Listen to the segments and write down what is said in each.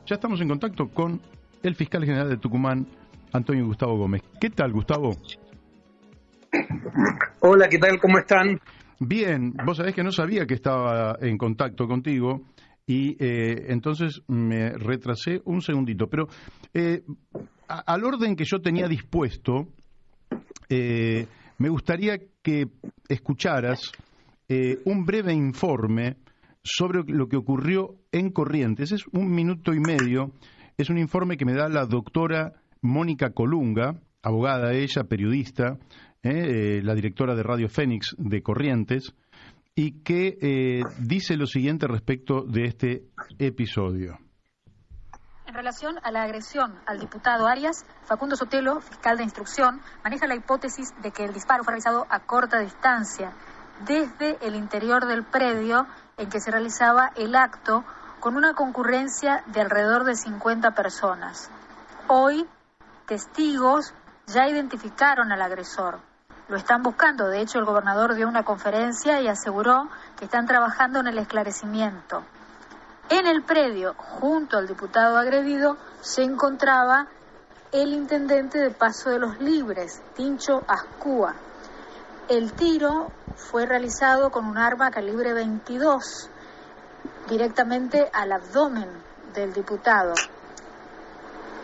Ya estamos en contacto con el fiscal general de Tucumán, Antonio Gustavo Gómez. ¿Qué tal, Gustavo? Hola, ¿qué tal? ¿Cómo están? Bien, vos sabés que no sabía que estaba en contacto contigo y entonces me retrasé un segundito. Pero al orden que yo tenía dispuesto, me gustaría que escucharas un breve informe sobre lo que ocurrió en Corrientes. Es 1 minuto y medio. Es un informe que me da la doctora Mónica Colunga, abogada ella, periodista, la directora de Radio Fénix de Corrientes, y que dice lo siguiente respecto de este episodio. En relación a la agresión al diputado Arias, Facundo Sotelo, fiscal de instrucción, maneja la hipótesis de que el disparo fue realizado a corta distancia, desde el interior del predio en que se realizaba el acto, con una concurrencia de alrededor de 50 personas. Hoy, testigos ya identificaron al agresor. Lo están buscando. De hecho, el gobernador dio una conferencia y aseguró que están trabajando en el esclarecimiento. En el predio, junto al diputado agredido, se encontraba el intendente de Paso de los Libres, Tincho Ascúa. El tiro fue realizado con un arma calibre 22, directamente al abdomen del diputado.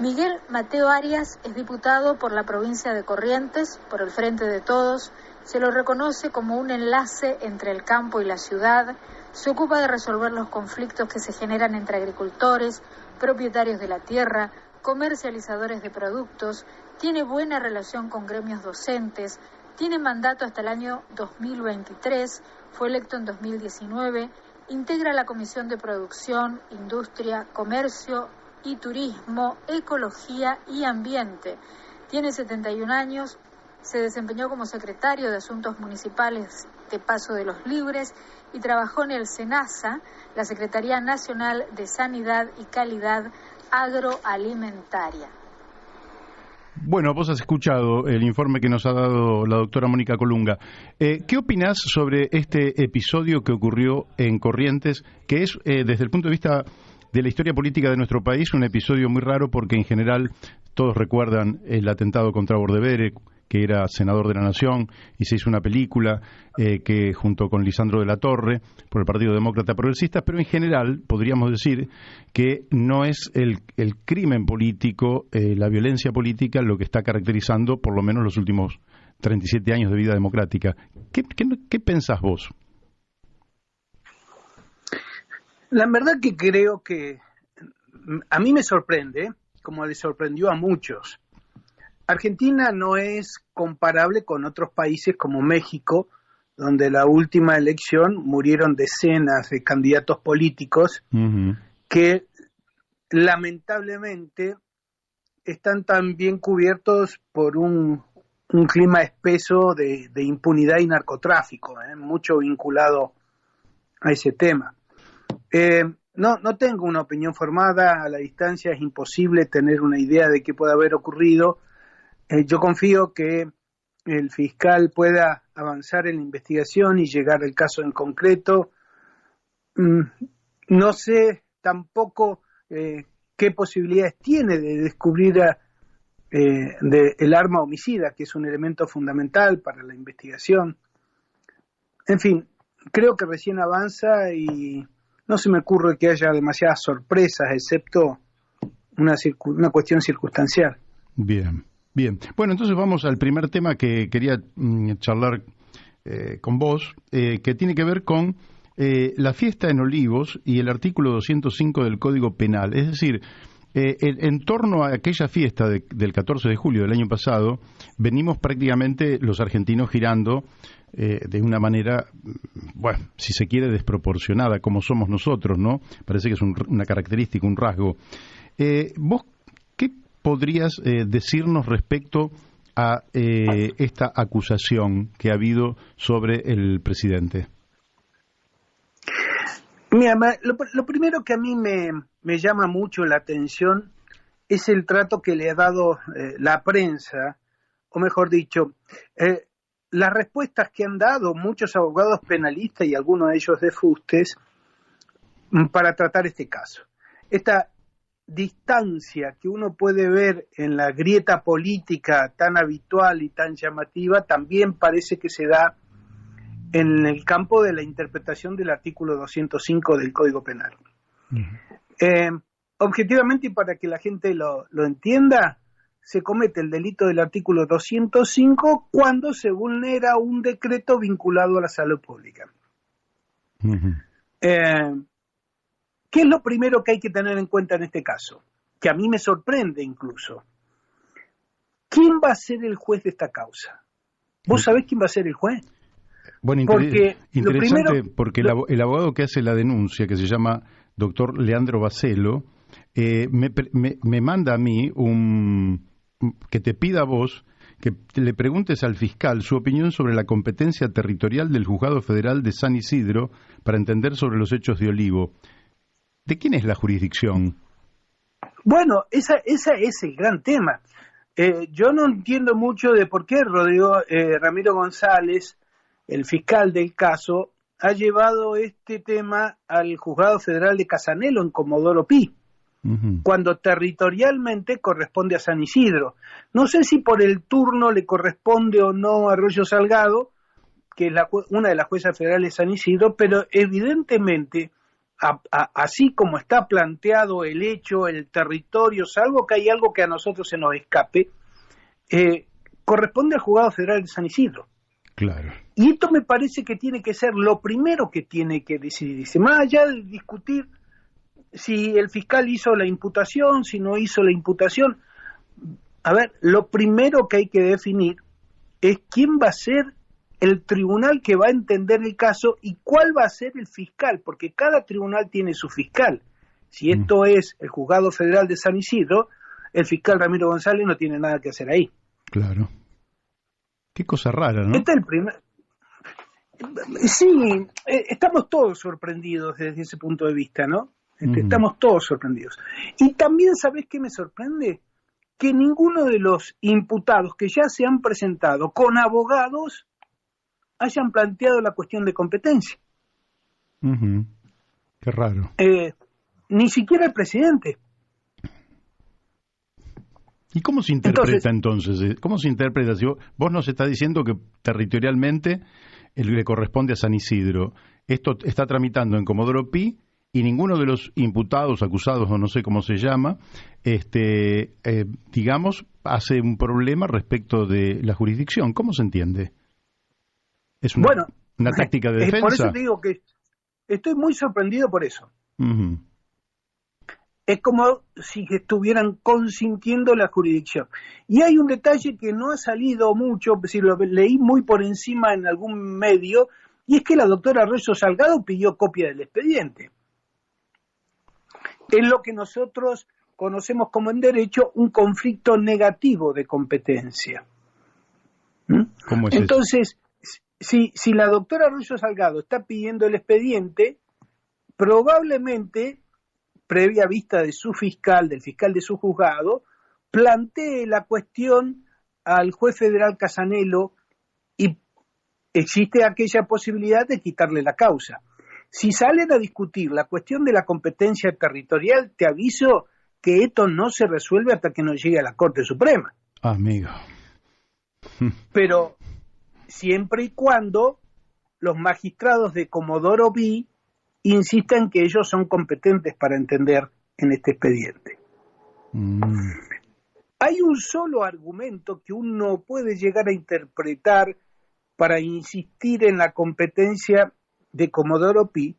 Miguel Mateo Arias es diputado por la provincia de Corrientes, por el Frente de Todos. Se lo reconoce como un enlace entre el campo y la ciudad. Se ocupa de resolver los conflictos que se generan entre agricultores, propietarios de la tierra, comercializadores de productos. Tiene buena relación con gremios docentes. Tiene mandato hasta el año 2023. Fue electo en 2019. Integra la Comisión de Producción, Industria, Comercio y Turismo, Ecología y Ambiente. Tiene 71 años, se desempeñó como secretario de Asuntos Municipales de Paso de los Libres y trabajó en el SENASA, la Secretaría Nacional de Sanidad y Calidad Agroalimentaria. Bueno, vos has escuchado el informe que nos ha dado la doctora Mónica Colunga. ¿Qué opinás sobre este episodio que ocurrió en Corrientes, que es, desde el punto de vista de la historia política de nuestro país, un episodio muy raro porque en general todos recuerdan el atentado contra Bordevere, que era senador de la Nación, y se hizo una película que junto con Lisandro de la Torre, por el Partido Demócrata Progresista, pero en general podríamos decir que no es el crimen político, la violencia política, lo que está caracterizando por lo menos los últimos 37 años de vida democrática. ¿Qué pensás vos? La verdad que creo que a mí me sorprende, como le sorprendió a muchos. Argentina no es comparable con otros países como México, donde la última elección murieron decenas de candidatos políticos que lamentablemente están también cubiertos por un clima espeso de impunidad y narcotráfico, mucho vinculado a ese tema. No tengo una opinión formada, a la distancia es imposible tener una idea de qué puede haber ocurrido. Yo confío que el fiscal pueda avanzar en la investigación y llegar al caso en concreto. No sé tampoco qué posibilidades tiene de descubrir el arma homicida, que es un elemento fundamental para la investigación. En fin, creo que recién avanza y no se me ocurre que haya demasiadas sorpresas, excepto una cuestión circunstancial. Bien. Bueno, entonces vamos al primer tema que quería charlar con vos, que tiene que ver con la fiesta en Olivos y el artículo 205 del Código Penal. Es decir, en torno a aquella fiesta del 14 de julio del año pasado, venimos prácticamente los argentinos girando de una manera, bueno, si se quiere, desproporcionada, como somos nosotros, ¿no? Parece que es una característica, un rasgo. ¿Vos qué podrías decirnos respecto a esta acusación que ha habido sobre el presidente? Mira, lo primero que a mí me llama mucho la atención es el trato que le ha dado la prensa, o mejor dicho, las respuestas que han dado muchos abogados penalistas y algunos de ellos de fustes para tratar este caso. Esta distancia que uno puede ver en la grieta política tan habitual y tan llamativa también parece que se da en el campo de la interpretación del artículo 205 del Código Penal. Objetivamente, y para que la gente lo entienda, se comete el delito del artículo 205 cuando se vulnera un decreto vinculado a la salud pública. ¿Qué es lo primero que hay que tener en cuenta en este caso? Que a mí me sorprende incluso. ¿Quién va a ser el juez de esta causa? ¿Vos sabés quién va a ser el juez? Bueno, porque interesante, porque el abogado que hace la denuncia, que se llama doctor Leandro Bacelo, me manda a mí que te pida a vos que le preguntes al fiscal su opinión sobre la competencia territorial del Juzgado Federal de San Isidro para entender sobre los hechos de Olivo. ¿De quién es la jurisdicción? Bueno, ese es el gran tema. Yo no entiendo mucho de por qué Ramiro González, el fiscal del caso, ha llevado este tema al Juzgado Federal de Casanelo en Comodoro Pi, cuando territorialmente corresponde a San Isidro. No sé si por el turno le corresponde o no a Arroyo Salgado, que es una de las juezas federales de San Isidro, pero evidentemente, así como está planteado el hecho, el territorio, salvo que hay algo que a nosotros se nos escape, corresponde al Juzgado Federal de San Isidro. Claro. Y esto me parece que tiene que ser lo primero que tiene que decidirse, más allá de discutir si el fiscal hizo la imputación, si no hizo la imputación. A ver, lo primero que hay que definir es quién va a ser el tribunal que va a entender el caso y cuál va a ser el fiscal, porque cada tribunal tiene su fiscal. Si esto es el Juzgado Federal de San Isidro, el fiscal Ramiro González no tiene nada que hacer ahí. Claro. Qué cosa rara, ¿no? Este es el primer... Sí, estamos todos sorprendidos desde ese punto de vista, ¿no? Estamos todos sorprendidos. Y también, ¿sabés qué me sorprende? Que ninguno de los imputados que ya se han presentado con abogados hayan planteado la cuestión de competencia. Qué raro. Ni siquiera el presidente. ¿Y cómo se interpreta entonces? ¿Cómo se interpreta? Si vos nos estás diciendo que territorialmente le corresponde a San Isidro. Esto está tramitando en Comodoro Pi y ninguno de los imputados, acusados o no sé cómo se llama, digamos, hace un problema respecto de la jurisdicción. ¿Cómo se entiende? ¿Es una táctica de defensa? Por eso te digo que estoy muy sorprendido por eso. Es como si estuvieran consintiendo la jurisdicción. Y hay un detalle que no ha salido mucho, si lo leí muy por encima en algún medio, y es que la doctora Arroyo Salgado pidió copia del expediente. Es lo que nosotros conocemos como en derecho un conflicto negativo de competencia. ¿Cómo es Entonces, si la doctora Arroyo Salgado está pidiendo el expediente, probablemente, previa vista de su fiscal, del fiscal de su juzgado, plantee la cuestión al juez federal Casanelo y existe aquella posibilidad de quitarle la causa. Si salen a discutir la cuestión de la competencia territorial, te aviso que esto no se resuelve hasta que no llegue a la Corte Suprema. Amigo. Pero siempre y cuando los magistrados de Comodoro Pi insistan que ellos son competentes para entender en este expediente. Hay un solo argumento que uno puede llegar a interpretar para insistir en la competencia de Comodoro Pi,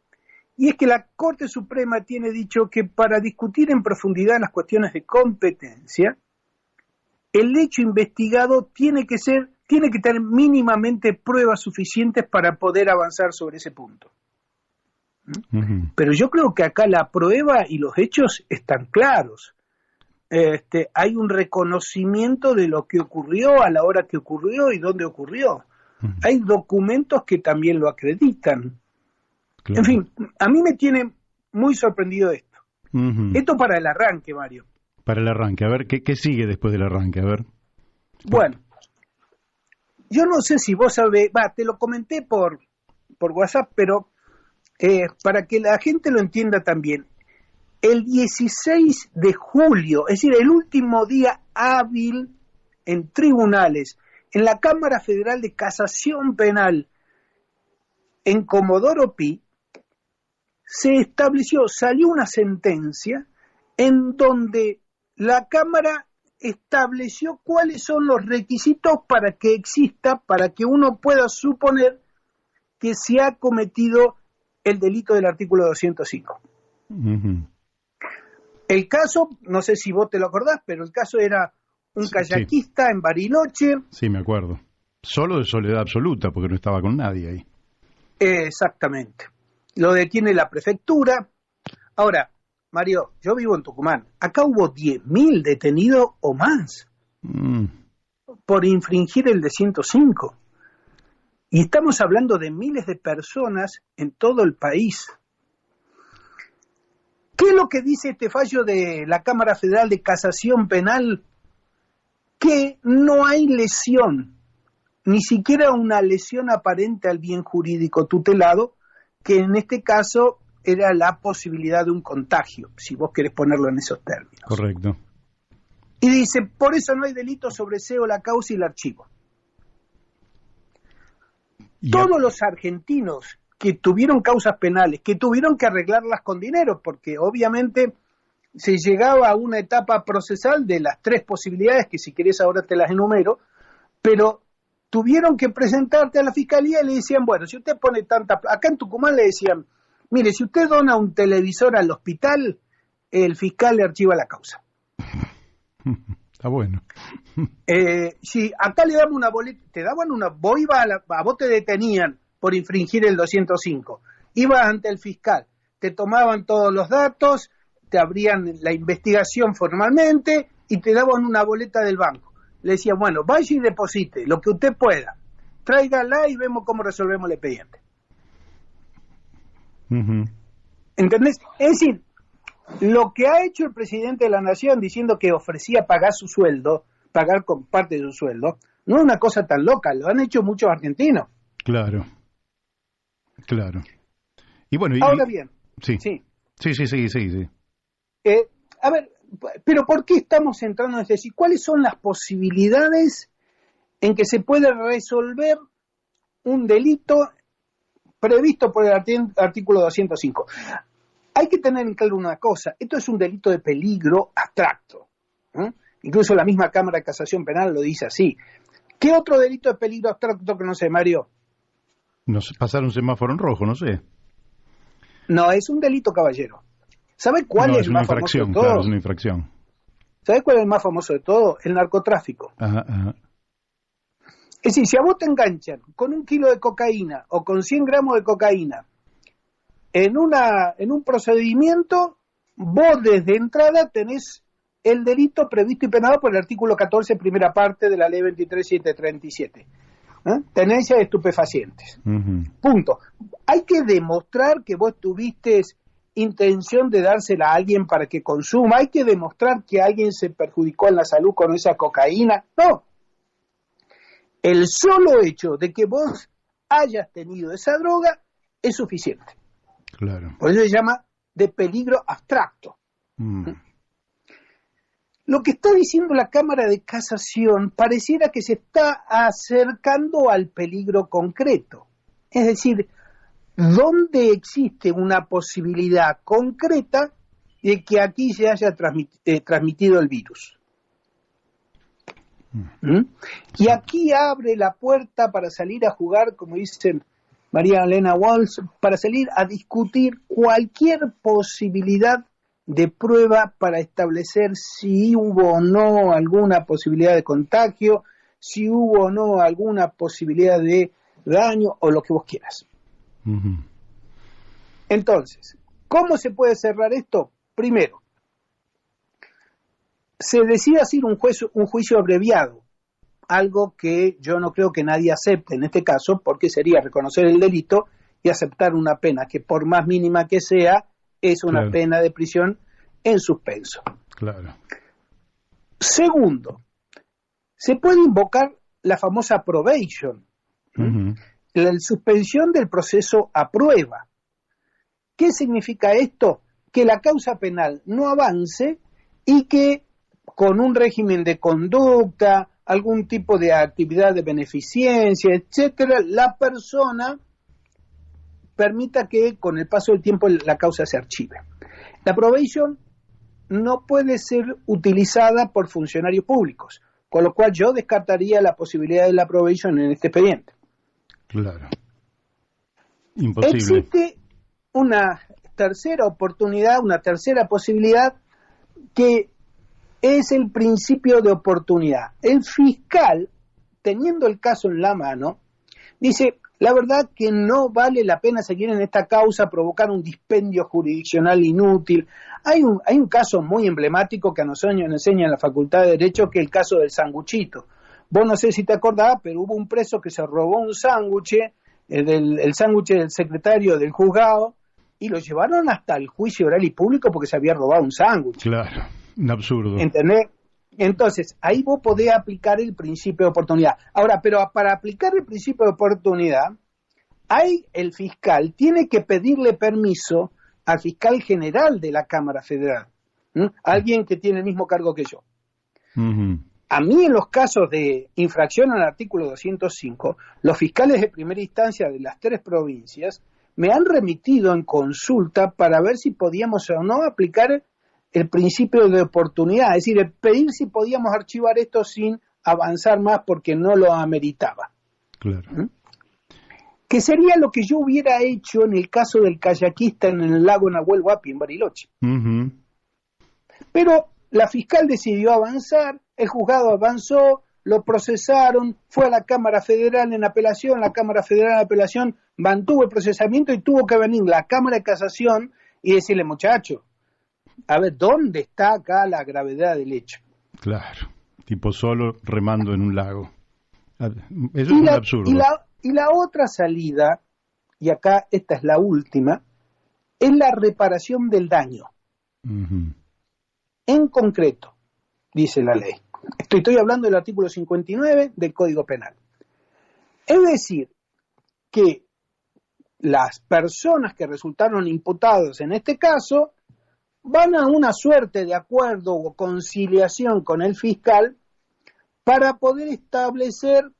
y es que la Corte Suprema tiene dicho que para discutir en profundidad las cuestiones de competencia, el hecho investigado tiene que tener mínimamente pruebas suficientes para poder avanzar sobre ese punto. Pero yo creo que acá la prueba y los hechos están claros. Hay un reconocimiento de lo que ocurrió a la hora que ocurrió y dónde ocurrió. Hay documentos que también lo acreditan. Claro. En fin, a mí me tiene muy sorprendido esto. Esto para el arranque, Mario. Para el arranque, a ver, ¿qué sigue después del arranque? A ver. Bueno, yo no sé si vos sabés, te lo comenté por WhatsApp, pero para que la gente lo entienda también. el 16 de julio, es decir, el último día hábil en tribunales, en la Cámara Federal de Casación Penal en Comodoro Pi, se estableció, salió una sentencia en donde la Cámara estableció cuáles son los requisitos para que exista, para que uno pueda suponer que se ha cometido el delito del artículo 205. Uh-huh. El caso, no sé si vos te lo acordás, pero el caso era un kayakista en Bariloche. Sí, me acuerdo. Solo de soledad absoluta, porque no estaba con nadie ahí. Exactamente. Lo detiene la prefectura. Ahora, Mario, yo vivo en Tucumán. Acá hubo 10.000 detenidos o más por infringir el de 105. Y estamos hablando de miles de personas en todo el país. ¿Qué es lo que dice este fallo de la Cámara Federal de Casación Penal? Que no hay lesión, ni siquiera una lesión aparente al bien jurídico tutelado, que en este caso era la posibilidad de un contagio, si vos querés ponerlo en esos términos. Correcto. Y dice, por eso no hay delito sobreseo la causa y el archivo. Todos los argentinos que tuvieron causas penales, que tuvieron que arreglarlas con dinero, porque obviamente se llegaba a una etapa procesal de las 3 posibilidades, que si querés ahora te las enumero, pero tuvieron que presentarte a la fiscalía y le decían, bueno, si usted pone tanta... Acá en Tucumán le decían, mire, si usted dona un televisor al hospital, el fiscal le archiva la causa. Está bueno. Si acá le damos una boleta, te daban una... Vos ibas a vos te detenían por infringir el 205. Ibas ante el fiscal, te tomaban todos los datos, te abrían la investigación formalmente y te daban una boleta del banco. Le decían, bueno, vaya y deposite lo que usted pueda, tráigala y vemos cómo resolvemos el expediente. Uh-huh. ¿Entendés? Es decir, lo que ha hecho el presidente de la Nación diciendo que ofrecía pagar su sueldo, pagar con parte de su sueldo, no es una cosa tan loca, lo han hecho muchos argentinos. Claro. Y bueno, ahora bien. Sí. A ver, pero ¿por qué estamos centrándonos en decir cuáles son las posibilidades en que se puede resolver un delito previsto por el artículo 205? Hay que tener en claro una cosa, esto es un delito de peligro abstracto. Incluso la misma Cámara de Casación Penal lo dice así. ¿Qué otro delito de peligro abstracto que no sé, Mario? No sé, pasar un semáforo en rojo, no sé. No, es un delito, caballero. ¿Sabe cuál es el más famoso de todo? Claro, es una infracción. ¿Sabe cuál es el más famoso de todo? El narcotráfico. Ajá. Es decir, si a vos te enganchan con 1 kilo de cocaína o con 100 gramos de cocaína en un procedimiento, vos desde entrada tenés el delito previsto y penado por el artículo 14, primera parte de la ley 23.737. Tenencia de estupefacientes. Uh-huh. Punto. Hay que demostrar que vos tuviste intención de dársela a alguien para que consuma, hay que demostrar que alguien se perjudicó en la salud con esa cocaína. No. El solo hecho de que vos hayas tenido esa droga es suficiente. Claro. Por eso se llama de peligro abstracto. Lo que está diciendo la Cámara de Casación pareciera que se está acercando al peligro concreto. Es decir, ¿dónde existe una posibilidad concreta de que aquí se haya transmitido el virus? Y aquí abre la puerta para salir a jugar, como dice María Elena Walsh, para salir a discutir cualquier posibilidad de prueba para establecer si hubo o no alguna posibilidad de contagio, si hubo o no alguna posibilidad de daño o lo que vos quieras. Uh-huh. Entonces, ¿cómo se puede cerrar esto? Primero, se decide hacer un juicio abreviado, algo que yo no creo que nadie acepte en este caso, porque sería reconocer el delito y aceptar una pena que por más mínima que sea, es una pena de prisión en suspenso. Claro. Segundo, se puede invocar la famosa probation, Uh-huh. la suspensión del proceso a prueba. ¿Qué significa esto? que la causa penal no avance y que con un régimen de conducta, algún tipo de actividad de beneficencia, etcétera, la persona permita que con el paso del tiempo la causa se archive. La probation no puede ser utilizada por funcionarios públicos, con lo cual yo descartaría la posibilidad de la probation en este expediente. Claro. Imposible. Existe una tercera oportunidad, una tercera posibilidad, que es el principio de oportunidad. El fiscal, teniendo el caso en la mano, dice, la verdad que no vale la pena seguir en esta causa, provocar un dispendio jurisdiccional inútil. Hay un caso muy emblemático que a nosotros nos enseña en la Facultad de Derecho, que es el caso del sanguchito. Vos no sé si te acordás, pero hubo un preso que se robó un sándwich, el sándwich del secretario del juzgado, y lo llevaron hasta el juicio oral y público porque se había robado un sándwich. Claro, un absurdo. ¿Entendés? Entonces, ahí vos podés aplicar el principio de oportunidad. Ahora, pero para aplicar el principio de oportunidad, el fiscal tiene que pedirle permiso al fiscal general de la Cámara Federal, alguien que tiene el mismo cargo que yo. Uh-huh. A mí, en los casos de infracción al artículo 205, los fiscales de primera instancia de las 3 provincias me han remitido en consulta para ver si podíamos o no aplicar el principio de oportunidad, es decir, pedir si podíamos archivar esto sin avanzar más porque no lo ameritaba. Claro. Que sería lo que yo hubiera hecho en el caso del kayakista en el lago Nahuel Huapi, en Bariloche. Uh-huh. Pero la fiscal decidió avanzar, el juzgado avanzó, lo procesaron, fue a la Cámara Federal en apelación, la Cámara Federal en apelación mantuvo el procesamiento y tuvo que venir la Cámara de Casación y decirle, muchacho, a ver, ¿dónde está acá la gravedad del hecho? Claro, tipo solo remando en un lago. Eso es un absurdo. Y la otra salida, y acá esta es la última, es la reparación del daño. Uh-huh. En concreto, dice la ley. Estoy hablando del artículo 59 del Código Penal. Es decir, que las personas que resultaron imputadas en este caso van a una suerte de acuerdo o conciliación con el fiscal para poder establecer,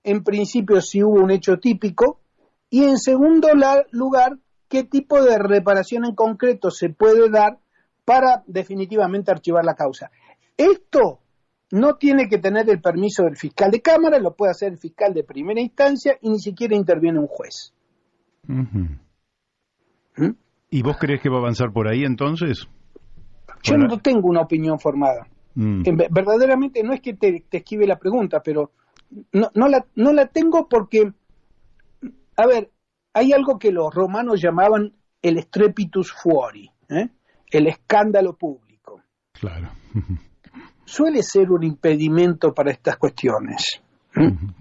en principio, si hubo un hecho típico, y en segundo lugar, qué tipo de reparación en concreto se puede dar para definitivamente archivar la causa. Esto no tiene que tener el permiso del fiscal de cámara, lo puede hacer el fiscal de primera instancia y ni siquiera interviene un juez. Uh-huh. ¿Y vos crees que va a avanzar por ahí entonces? Yo no tengo una opinión formada. Verdaderamente no es que te esquive la pregunta, pero no la tengo porque, a ver, hay algo que los romanos llamaban el strepitus fuori, el escándalo público. Claro. Suele ser un impedimento para estas cuestiones.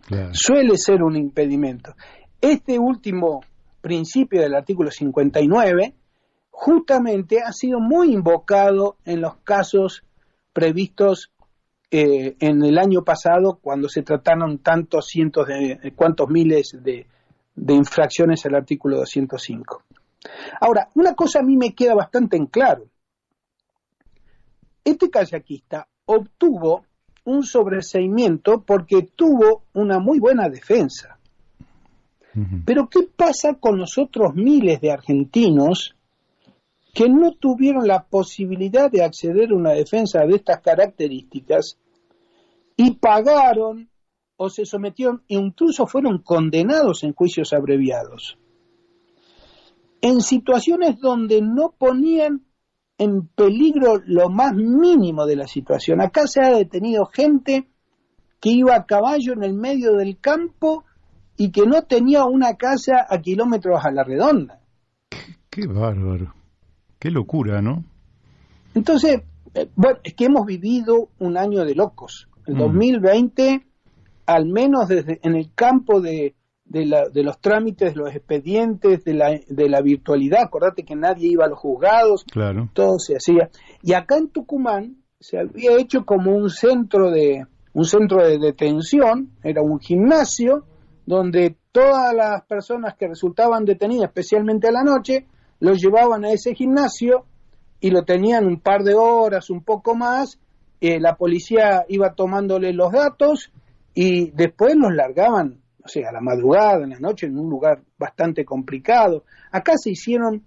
Claro. Suele ser un impedimento. Este último principio del artículo 59 justamente ha sido muy invocado en los casos previstos en el año pasado, cuando se trataron tantos cientos de cuantos miles de infracciones al artículo 205. Ahora, una cosa a mí me queda bastante en claro. Este kayakista obtuvo un sobreseimiento porque tuvo una muy buena defensa. Uh-huh. Pero ¿qué pasa con los otros miles de argentinos que no tuvieron la posibilidad de acceder a una defensa de estas características y pagaron o se sometieron e incluso fueron condenados en juicios abreviados? En situaciones donde no ponían en peligro lo más mínimo de la situación. Acá se ha detenido gente que iba a caballo en el medio del campo y que no tenía una casa a kilómetros a la redonda. Qué bárbaro. Qué locura, ¿no? Entonces, bueno, es que hemos vivido un año de locos. El 2020, al menos en el campo de los trámites, los expedientes, de la virtualidad, acordate que nadie iba a los juzgados, claro. Todo se hacía. Y acá en Tucumán se había hecho como un centro de detención, era un gimnasio, donde todas las personas que resultaban detenidas, especialmente a la noche, los llevaban a ese gimnasio, y lo tenían un par de horas, un poco más, la policía iba tomándole los datos y después los largaban, o sea, a la madrugada, en la noche, en un lugar bastante complicado. Acá se hicieron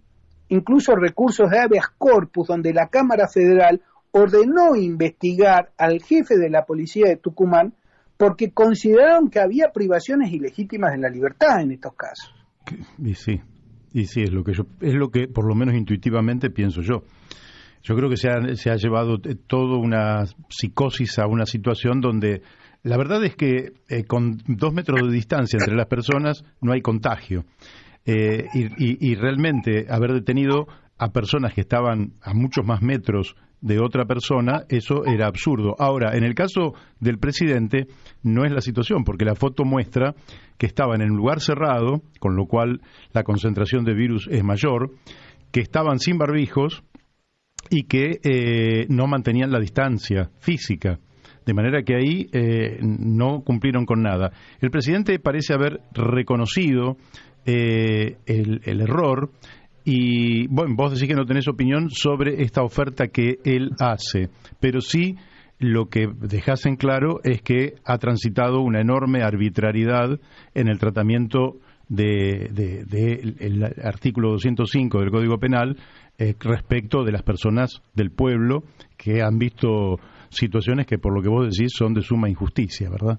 incluso recursos de habeas corpus, donde la Cámara Federal ordenó investigar al jefe de la policía de Tucumán porque consideraron que había privaciones ilegítimas de la libertad en estos casos. Y sí, es lo que por lo menos intuitivamente pienso yo. Yo creo que se ha llevado toda una psicosis a una situación donde la verdad es que con 2 metros de distancia entre las personas no hay contagio. Y realmente haber detenido a personas que estaban a muchos más metros de otra persona, eso era absurdo. Ahora, en el caso del presidente, no es la situación, porque la foto muestra que estaban en un lugar cerrado, con lo cual la concentración de virus es mayor, que estaban sin barbijos y que no mantenían la distancia física. De manera que ahí no cumplieron con nada. El presidente parece haber reconocido el error. Y bueno, vos decís que no tenés opinión sobre esta oferta que él hace, pero sí lo que dejás en claro es que ha transitado una enorme arbitrariedad en el tratamiento del artículo 205 del Código Penal respecto de las personas del pueblo que han visto situaciones que, por lo que vos decís, son de suma injusticia, ¿verdad?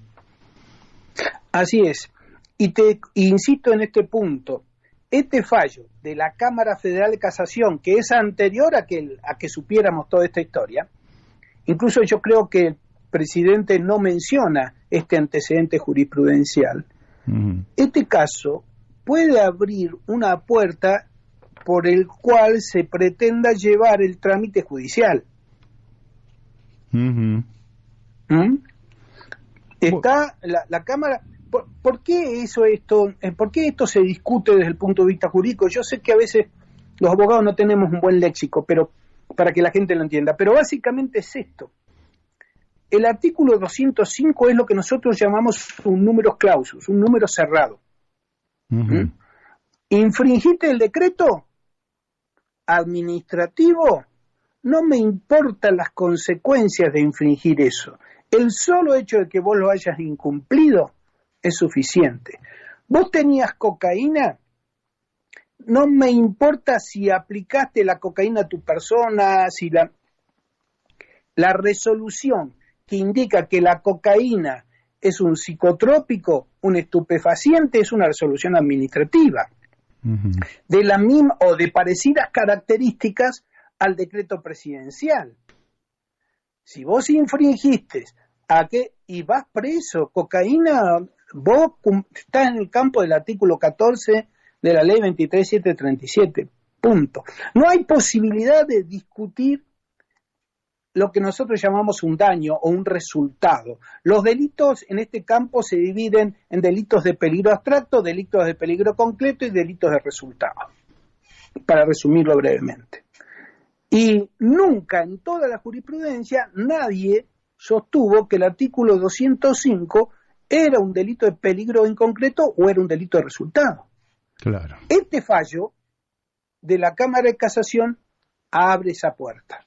Así es. Y te insisto en este punto. Este fallo de la Cámara Federal de Casación, que es anterior a que supiéramos toda esta historia, incluso yo creo que el presidente no menciona este antecedente jurisprudencial, este caso puede abrir una puerta por el cual se pretenda llevar el trámite judicial. Está la Cámara... ¿Por qué esto se discute desde el punto de vista jurídico? Yo sé que a veces los abogados no tenemos un buen léxico, pero para que la gente lo entienda. Pero básicamente es esto. El artículo 205 es lo que nosotros llamamos un numerus clausus, un número cerrado. ¿Infringiste el decreto administrativo? No me importan las consecuencias de infringir eso. El solo hecho de que vos lo hayas incumplido es suficiente. Vos tenías cocaína, no me importa si aplicaste la cocaína a tu persona, si la resolución que indica que la cocaína es un psicotrópico, un estupefaciente, es una resolución administrativa, de la misma o de parecidas características al decreto presidencial. Si vos infringiste y vas preso, cocaína, vos estás en el campo del artículo 14 de la ley 23.737, punto. No hay posibilidad de discutir lo que nosotros llamamos un daño o un resultado. Los delitos en este campo se dividen en delitos de peligro abstracto, delitos de peligro concreto y delitos de resultado, para resumirlo brevemente. Y nunca en toda la jurisprudencia nadie sostuvo que el artículo 205 era un delito de peligro en concreto o era un delito de resultado. Claro. Este fallo de la Cámara de Casación abre esa puerta.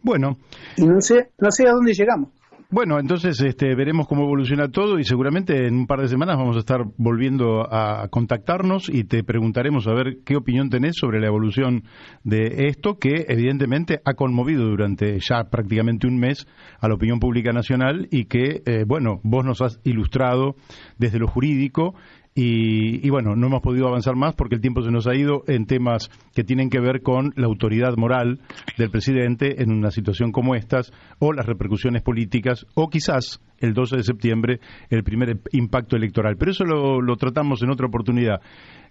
Bueno. Y no sé a dónde llegamos. Bueno, entonces veremos cómo evoluciona todo y seguramente en un par de semanas vamos a estar volviendo a contactarnos y te preguntaremos a ver qué opinión tenés sobre la evolución de esto que evidentemente ha conmovido durante ya prácticamente un mes a la opinión pública nacional y que, vos nos has ilustrado desde lo jurídico. Y bueno, no hemos podido avanzar más porque el tiempo se nos ha ido en temas que tienen que ver con la autoridad moral del presidente en una situación como estas, o las repercusiones políticas, o quizás el 12 de septiembre el primer impacto electoral. Pero eso lo tratamos en otra oportunidad.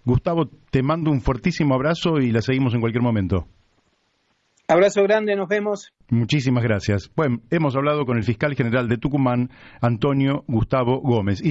Gustavo, te mando un fuertísimo abrazo y la seguimos en cualquier momento. Abrazo grande, nos vemos. Muchísimas gracias. Bueno, hemos hablado con el fiscal general de Tucumán, Antonio Gustavo Gómez.